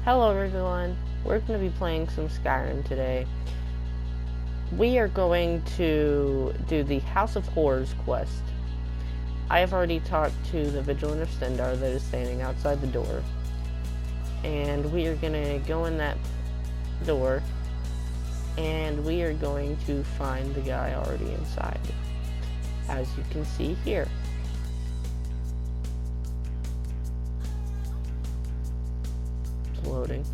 Hello everyone, we're going to be playing some Skyrim today. We are going to do the House of Horrors quest. I have already talked to the Vigilant of Stendar that is standing outside the door. And we are going to go in that door, and we are going to find the guy already inside, as you can see here. It's loading.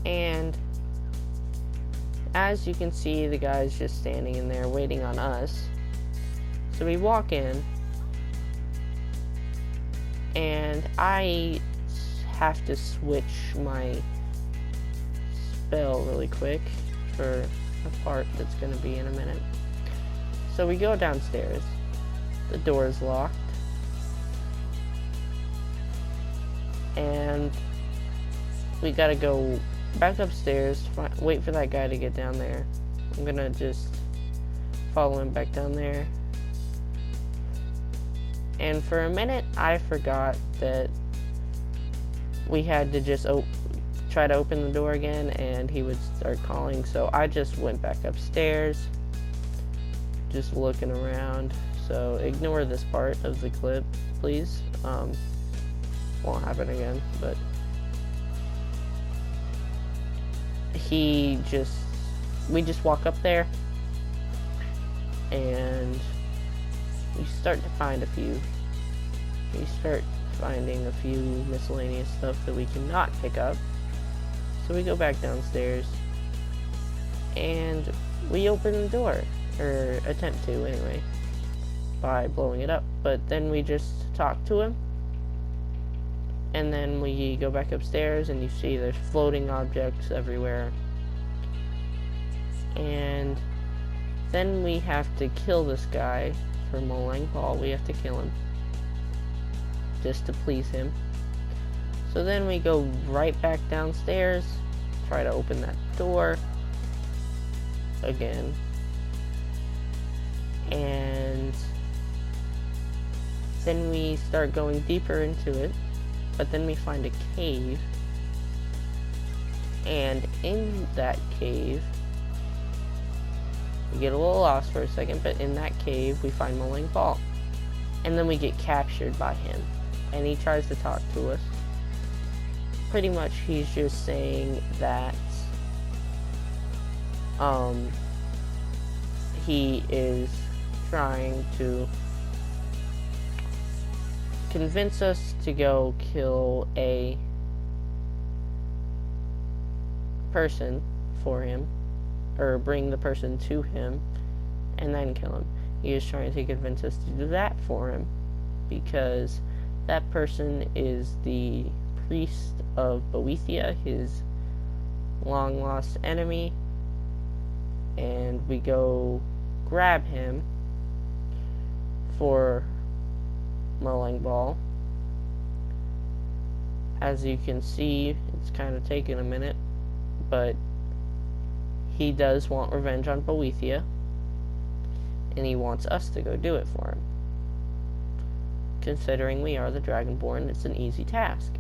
And as you can see, the guy's just standing in there waiting on us. So we walk in, and I have to switch my spell really quick for a part that's going to be in a minute. So we go downstairs. The door is locked. And we gotta go back upstairs, wait for that guy to get down there. I'm gonna just follow him back down there. And for a minute, I forgot that we had to just try to open the door again, and he would start calling. So I just went back upstairs, just looking around. So ignore this part of the clip, please. Won't happen again, but we just walk up there, and we start finding a few miscellaneous stuff that we cannot pick up. So we go back downstairs, and we open the door, or attempt to anyway, by blowing it up. But then we just talk to him, and then we go back upstairs, and you see there's floating objects everywhere. And then we have to kill this guy for Molang Ball. We have to kill him just to please him. So then we go right back downstairs, try to open that door again, and then we start going deeper into it. But then we find a cave, and in that cave, we get a little lost for a second, but in that cave, we find Molang Ball. And then we get captured by him, and he tries to talk to us. Pretty much, he's just saying that, he is trying to convince us to go kill a person for him, or bring the person to him and then kill him. He is trying to convince us to do that for him, because that person is the priest of Boethia, his long lost enemy, and we go grab him for Molang Ball. As you can see, it's kind of taken a minute, but he does want revenge on Boethia, and he wants us to go do it for him. Considering we are the Dragonborn, it's an easy task.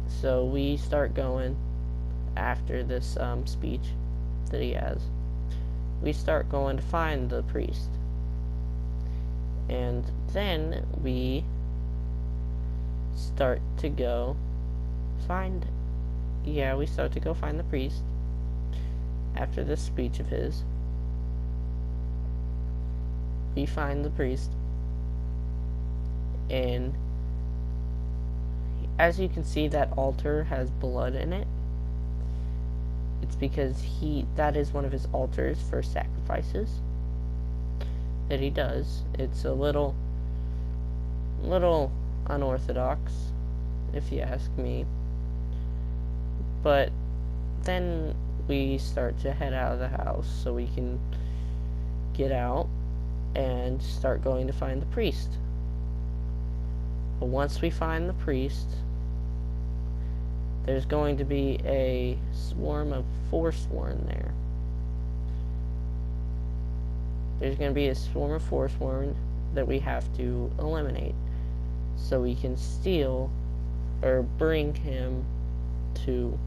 So we start going after this speech that he has. We start going to find the priest. And then we start to go find the priest after this speech of his. We find the priest, and as you can see, that altar has blood in it. It's because that is one of his altars for sacrifices that he does. It's a little unorthodox, if you ask me. But then we start to head out of the house so we can get out and start going to find the priest. But once we find the priest, there's going to be a swarm of Forsworn there. There's going to be a swarm of Forsworn that we have to eliminate. so we can steal or bring him to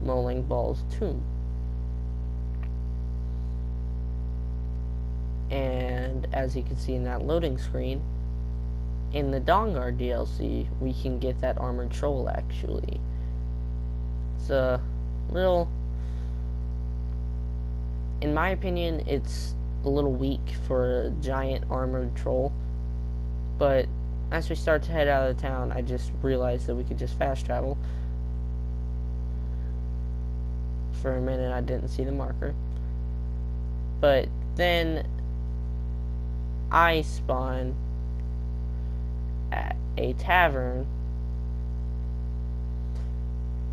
Moaning Ball's tomb. And as you can see in that loading screen, in the Dawnguard DLC, we can get that armored troll actually. It's a little, in my opinion, it's a little weak for a giant armored troll, but as we start to head out of the town, I just realized that we could just fast travel. For a minute, I didn't see the marker, but then I spawn at a tavern,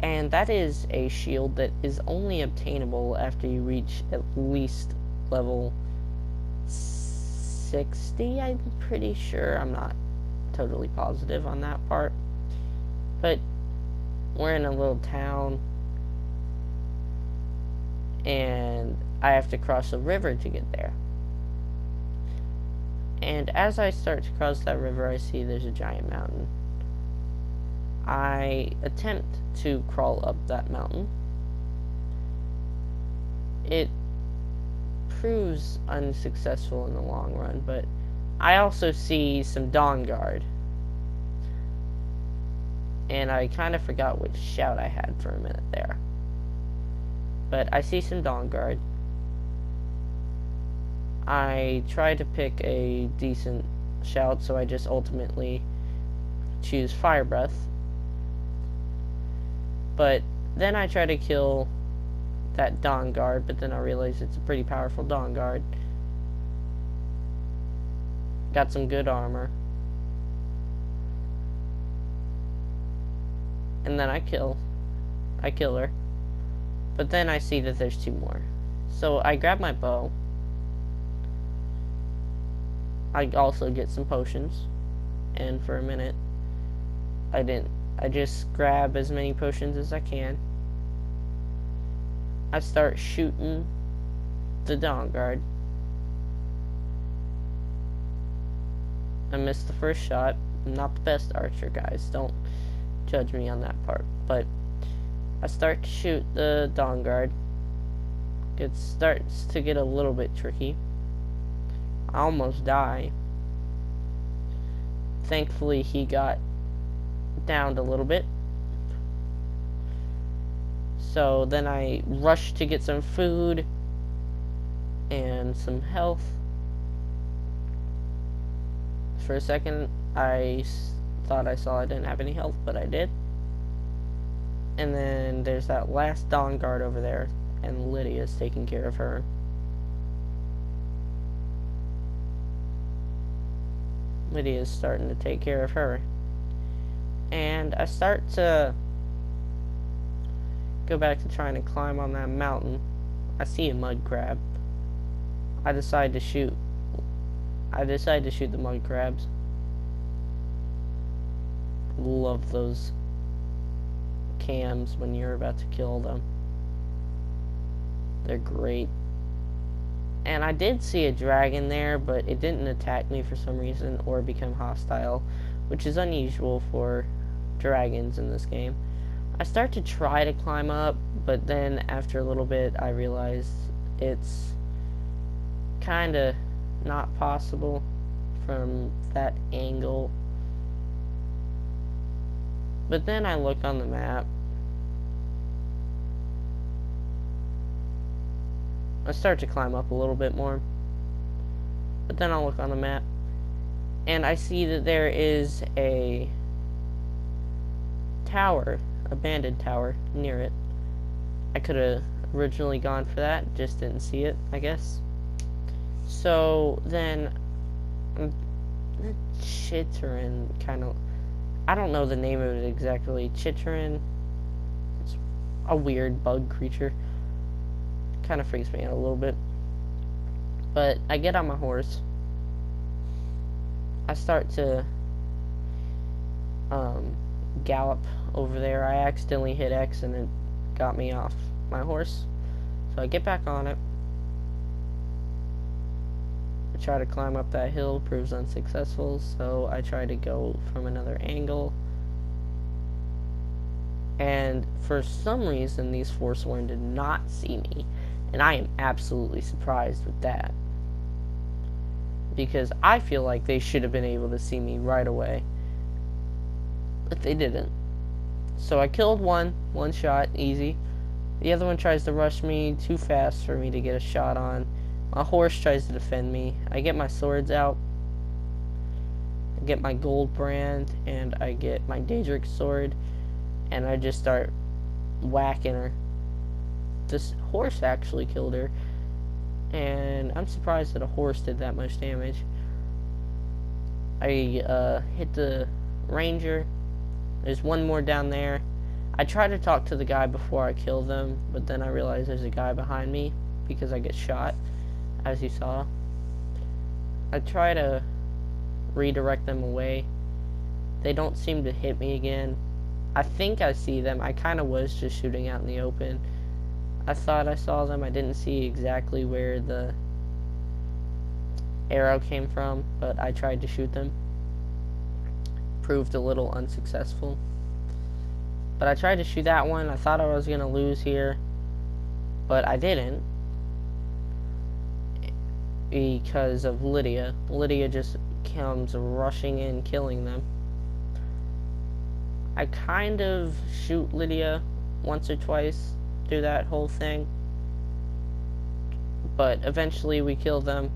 and that is a shield that is only obtainable after you reach at least level 60, I'm pretty sure. I'm not totally positive on that part, but we're in a little town, and I have to cross a river to get there. And as I start to cross that river, I see there's a giant mountain. I attempt to crawl up that mountain. It proves unsuccessful in the long run, but I also see some Dawnguard. And I kind of forgot which shout I had for a minute there. But I see some Dawnguard. I try to pick a decent shout, so I just ultimately choose Fire Breath. But then I try to kill that Dawnguard, but then I realize it's a pretty powerful Dawnguard. Got some good armor. And then I kill her. But then I see that there's two more. So I grab my bow. I also get some potions. And for a minute, I just grab as many potions as I can. I start shooting the Dawnguard. I missed the first shot. I'm not the best archer, guys. Don't judge me on that part. But I start to shoot the Dawnguard. It starts to get a little bit tricky. I almost die. Thankfully, he got downed a little bit. So then I rush to get some food and some health. For a second, I thought I saw I didn't have any health, but I did. And then there's that last Dawnguard over there, and Lydia's taking care of her. Lydia's starting to take care of her. And I start to go back to trying to climb on that mountain. I see a mud crab. I decide to shoot the mud crabs. Love those cams when you're about to kill them. They're great. And I did see a dragon there, but it didn't attack me for some reason or become hostile, which is unusual for dragons in this game. I start to try to climb up, but then after a little bit I realized it's kinda not possible from that angle. But then I look on the map. I start to climb up a little bit more. But then I'll look on the map. And I see that there is a tower, abandoned tower, near it. I could have originally gone for that, just didn't see it, I guess. So then, Chitterin kind of, I don't know the name of it exactly. Chitterin, it's a weird bug creature. Kind of freaks me out a little bit. But I get on my horse. I start to gallop over there. I accidentally hit X and it got me off my horse. So I get back on it. I try to climb up that hill, proves unsuccessful, so I try to go from another angle. And for some reason, these Forsworn did not see me, and I am absolutely surprised with that. Because I feel like they should have been able to see me right away. But they didn't. So I killed one shot, easy. The other one tries to rush me too fast for me to get a shot on. My horse tries to defend me. I get my swords out. I get my gold brand, and I get my Daedric sword, and I just start whacking her. This horse actually killed her, and I'm surprised that a horse did that much damage. I hit the ranger. There's one more down there. I try to talk to the guy before I kill them, but then I realize there's a guy behind me because I get shot, as you saw. I try to redirect them away. They don't seem to hit me again. I think I see them. I kind of was just shooting out in the open. I thought I saw them. I didn't see exactly where the arrow came from, but I tried to shoot them. Proved a little unsuccessful. But I tried to shoot that one. I thought I was going to lose here, but I didn't. Because of Lydia. Lydia just comes rushing in, killing them. I kind of shoot Lydia once or twice through that whole thing. But eventually we kill them.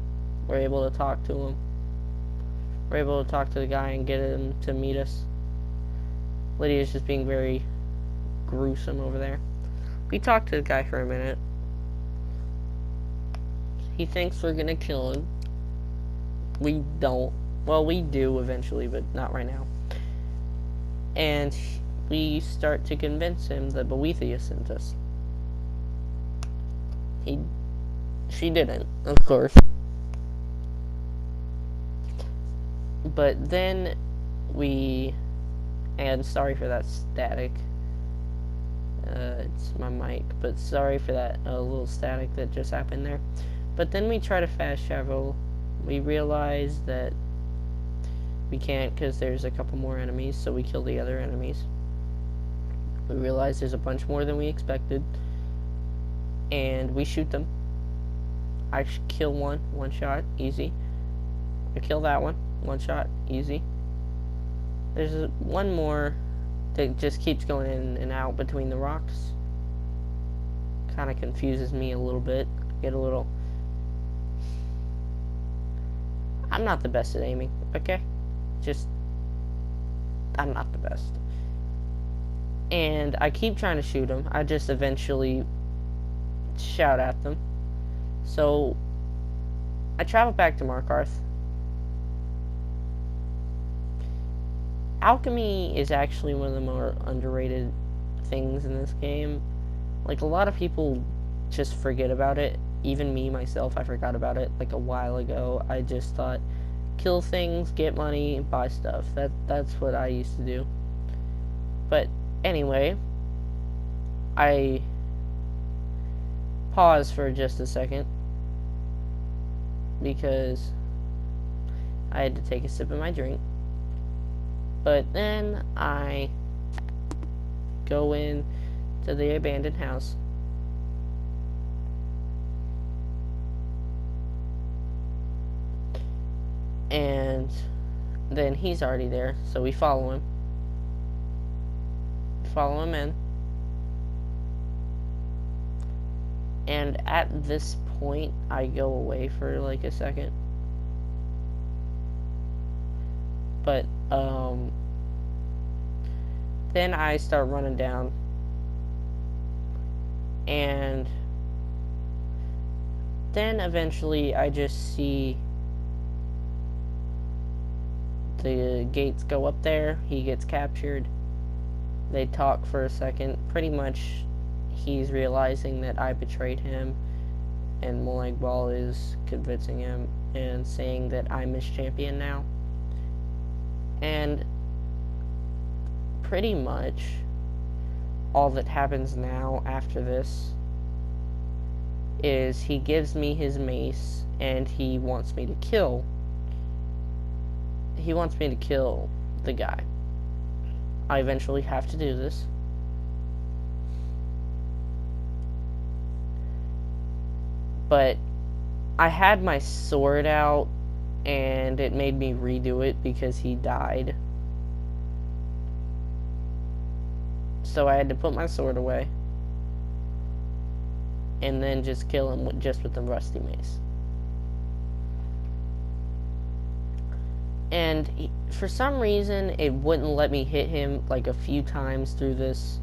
We're able to talk to him. We're able to talk to the guy and get him to meet us. Lydia's just being very gruesome over there. We talked to the guy for a minute. He thinks we're gonna kill him. We don't. Well, we do eventually, but not right now. And we start to convince him that Boethius sent us. She didn't, of course. But then and sorry for that static. It's my mic, but sorry for that little static that just happened there. But then we try to fast travel. We realize that we can't because there's a couple more enemies, so we kill the other enemies. We realize there's a bunch more than we expected, and we shoot them. I kill one shot, easy. I kill that one shot, easy. There's one more that just keeps going in and out between the rocks. Kind of confuses me a little bit. I get a little... I'm not the best at aiming, okay? I'm not the best. And I keep trying to shoot them. I just eventually shout at them. So, I travel back to Markarth. Alchemy is actually one of the more underrated things in this game. Like, a lot of people just forget about it. Even me, myself, I forgot about it, like, a while ago. I just thought, kill things, get money, buy stuff. That's what I used to do. But, anyway, I pause for just a second because I had to take a sip of my drink. But then I go in to the abandoned house. And then he's already there, so we follow him. Follow him in. And at this point, I go away for like a second. But, then I start running down. And then eventually I just see the gates go up there. He gets captured. They talk for a second. Pretty much he's realizing that I betrayed him, and Molag Bal is convincing him and saying that I'm his champion now. And pretty much all that happens now after this is he gives me his mace and he wants me to kill the guy. I eventually have to do this. But I had my sword out and it made me redo it because he died. So I had to put my sword away and then just kill him with the rusty mace. And for some reason, it wouldn't let me hit him like a few times through this.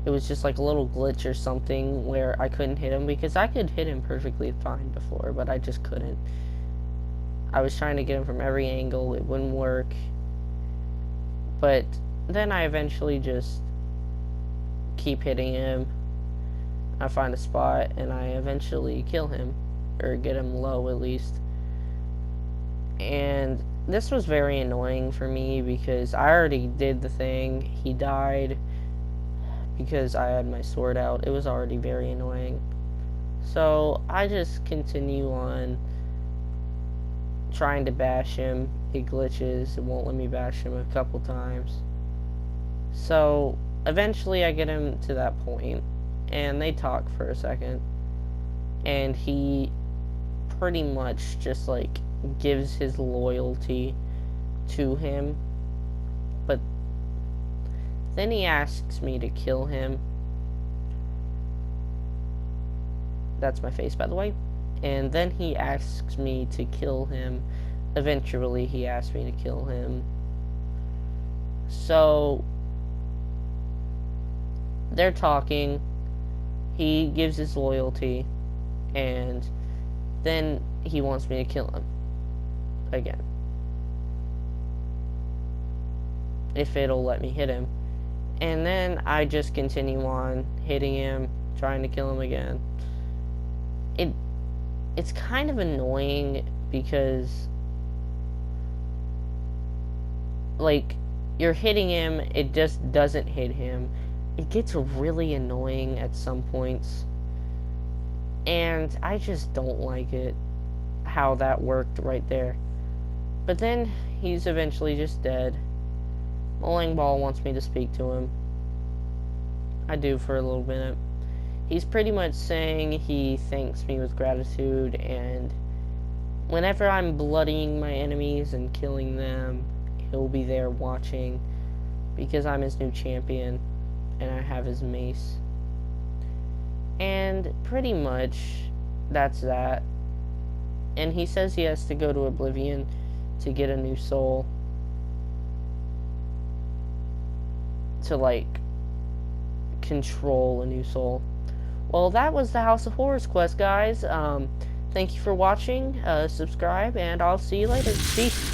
It was just like a little glitch or something where I couldn't hit him, because I could hit him perfectly fine before, but I just couldn't. I was trying to get him from every angle, it wouldn't work. But then I eventually just keep hitting him. I find a spot and I eventually kill him, or get him low at least. And this was very annoying for me because I already did the thing. He died because I had my sword out. It was already very annoying. So I just continue on trying to bash him. It glitches. It won't let me bash him a couple times. So eventually I get him to that point and they talk for a second. And he pretty much just like gives his loyalty to him, but then he asks me to kill him. That's my face, by the way. And then he asks me to kill him. Eventually he asked me to kill him. So they're talking, he gives his loyalty, and then he wants me to kill him again, if it'll let me hit him. And then I just continue on hitting him, trying to kill him again. It's kind of annoying because like you're hitting him, it just doesn't hit him. It gets really annoying at some points, and I just don't like it how that worked right there. But then he's eventually just dead. Bowling Ball wants me to speak to him. I do for a little minute. He's pretty much saying he thanks me with gratitude, and whenever I'm bloodying my enemies and killing them, he'll be there watching because I'm his new champion and I have his mace. And pretty much that's that. And he says he has to go to Oblivion to get a new soul, to like control a new soul. Well, that was the House of Horrors quest, guys. Thank you for watching. Subscribe, and I'll see you later. Peace.